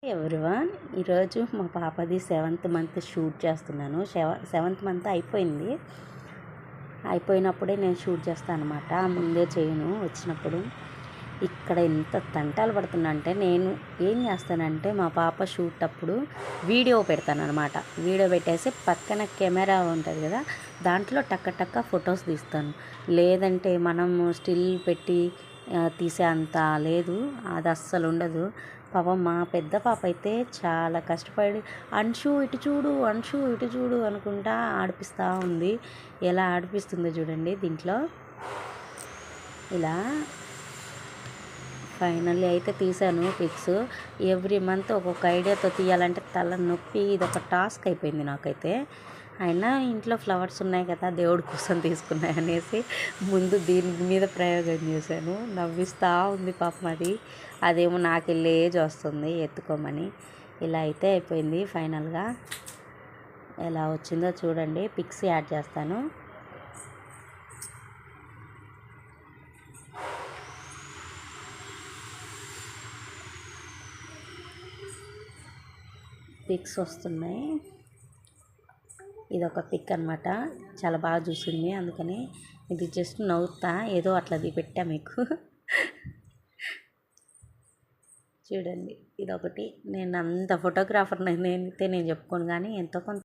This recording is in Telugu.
ఎవ్రీవన్, ఈరోజు మా పాపది 7th మంత్ షూట్ చేస్తున్నాను. 7th మంత్ అయిపోయినప్పుడే నేను షూట్ చేస్తాను అనమాట. ముందే చేయను. వచ్చినప్పుడు ఇక్కడ ఎంత తంటాలు పడుతున్నా అంటే నేను ఏం చేస్తానంటే మా పాప షూట్ అప్పుడు వీడియో పెడతాను అనమాట. వీడియో పెట్టేసి పక్కన కెమెరా ఉంటుంది కదా, దాంట్లో టక్క ఫొటోస్ తీస్తాను. లేదంటే మనం స్టిల్ పెట్టి తీసే అంత లేదు, అది అస్సలు ఉండదు. పాపం మా పెద్ద పాప అయితే చాలా కష్టపడి అంశు ఇటు చూడు, అంశు ఇటు చూడు అనుకుంటా ఆడిపిస్తూ ఉంది. ఎలా ఆడిపిస్తుందో చూడండి. దీంట్లో ఇలా ఫైనల్లీ అయితే తీసాను పిక్స్. ఎవ్రీ మంత్ ఒక్కొక్క ఐడియాతో తీయాలంటే తల నొప్పి, ఇదొక టాస్క్ అయిపోయింది నాకైతే. అయినా ఇంట్లో ఫ్లవర్స్ ఉన్నాయి కదా, దేవుడి కోసం తీసుకున్నాయి అనేసి ముందు దీని మీద ప్రయోగం చేశాను. నవ్విస్తూ ఉంది పాపం. అదేమో నాకు ఏజ్ వస్తుంది ఎత్తుకోమని. ఇలా అయితే అయిపోయింది. ఫైనల్గా ఎలా వచ్చిందో చూడండి. పిక్స్ యాడ్ చేస్తాను. పిక్స్ వస్తున్నాయి. ఇదొక పిక్ అనమాట. చాలా బాగా చూసింది, అందుకని ఇది జస్ట్ నవ్వుతా ఏదో అట్లది పెట్టా మీకు. చూడండి, ఇదొకటి. నేను అంత ఫోటోగ్రాఫర్ నేను చెప్పుకోను, కానీ ఎంతో కొంత